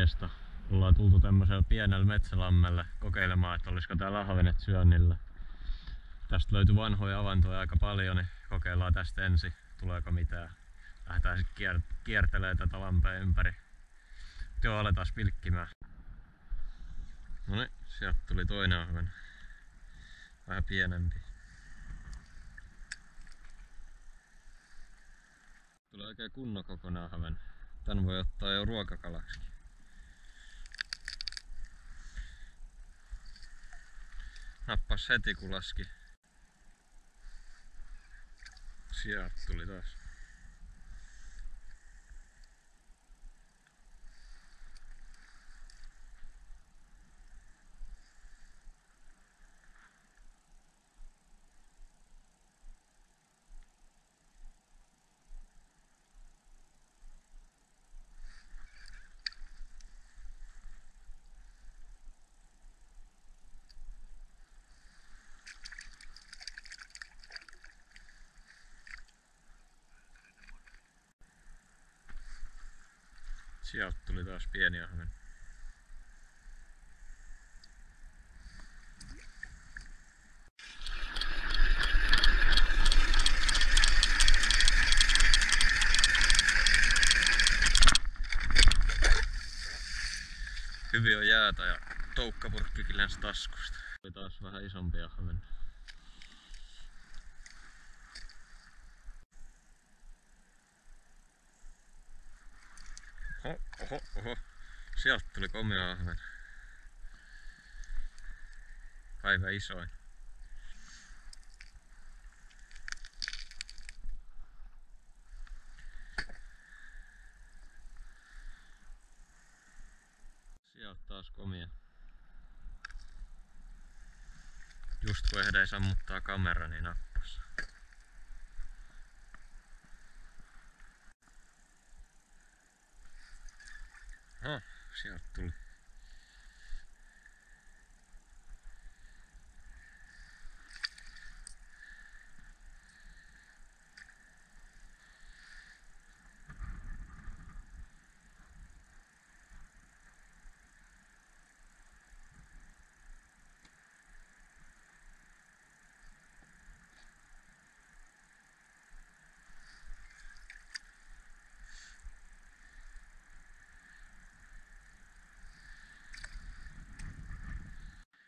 Morjesta. Ollaan tultu tämmöisellä pienellä metsälammelle kokeilemaan, että olisiko täällä ahvenet syönnillä. Tästä löytyy vanhoja avantoja aika paljon, niin kokeillaan tästä ensin, tuleeko mitään. Lähdetään sitten kiertelemään tätä lampea ympäri. Joo, aletaan pilkkimään. Noniin, sieltä tuli toinen ahven. Vähän pienempi. Tulee oikein kunnon kokonaan ahven. Tän voi ottaa jo ruokakalaksi. Nappas heti kun laski. Sieltä tuli taas. Sieltä tuli taas pieni ahven. Hyvin on jäätä ja toukkapurkkikin lensi taskusta. Tuli taas vähän isompi ahven. Oho. Sieltä tuli komea ahven. Päivän isoin. Sieltä taas komia. Just kun ehdin sammuttaa kamera, niin nappas. Sieltä tuli.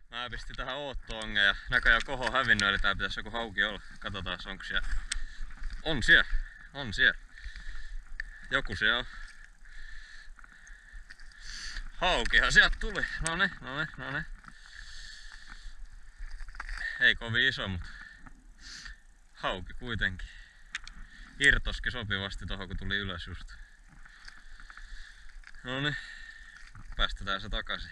Mä pistin tähän oottoongen ja näköjään koho hävinnyt, eli tää pitäisi joku hauki olla. Katsotaan onko siellä. On siellä. Joku siellä on. Haukihan sieltä tuli. Noniin. Ei kovin iso, mutta hauki kuitenkin. Irtoski sopivasti tohon kun tuli ylös just. Noniin. Päästetään se takaisin.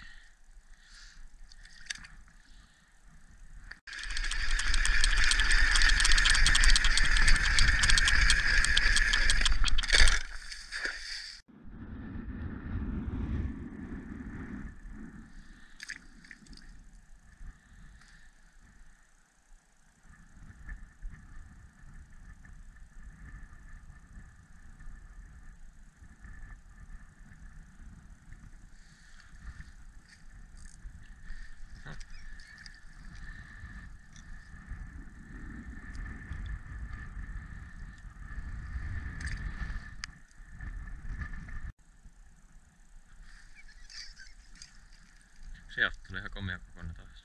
Sieltä tuli ihan komea kokonaan taas.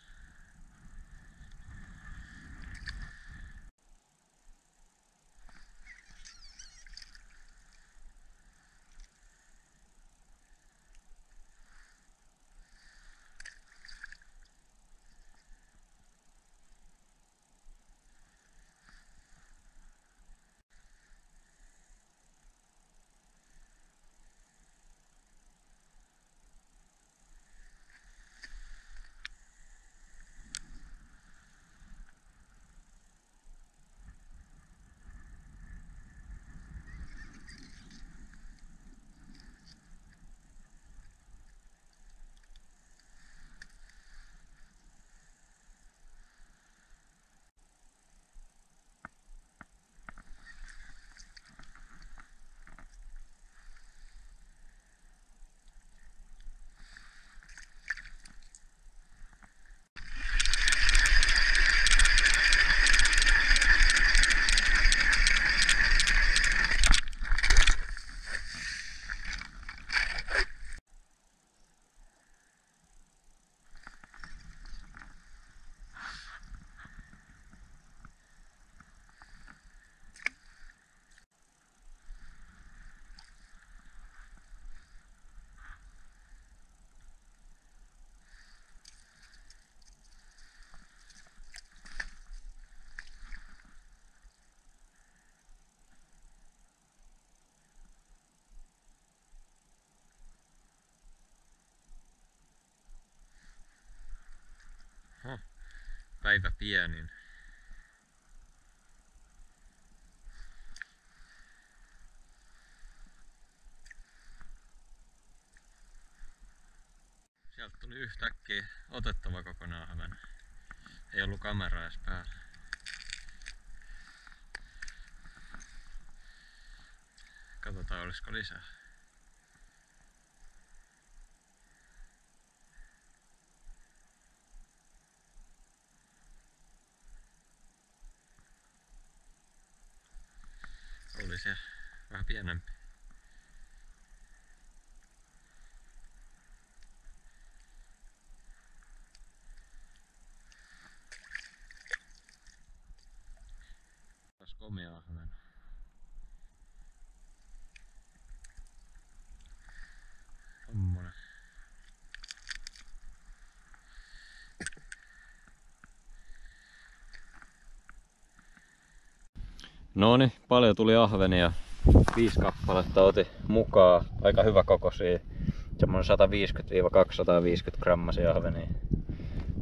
päivä pienin. Sieltä tuli yhtäkkiä otettava kokonaan ahven. Ei ollut kameraa edes päällä. Katsotaan olisiko lisää. Oli se vähän pienempi. Taas komea ahven. Tommonen. Noni, paljon tuli ahvenia. 5 kappaletta otin mukaan. Aika hyvä kokoisia. Semmonen 150-250 grammasia ahvenia.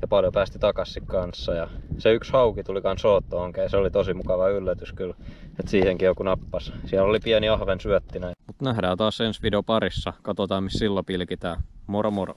Ja paljon päästi takaisin kanssa. Ja se yksi hauki tuli kans ootto-onkeen. Se oli tosi mukava yllätys kyllä. Et siihenkin joku nappas. Siellä oli pieni ahven syöttinä. Mut nähdään taas ensi video parissa. Katsotaan missä silloin pilkitään. Moro moro!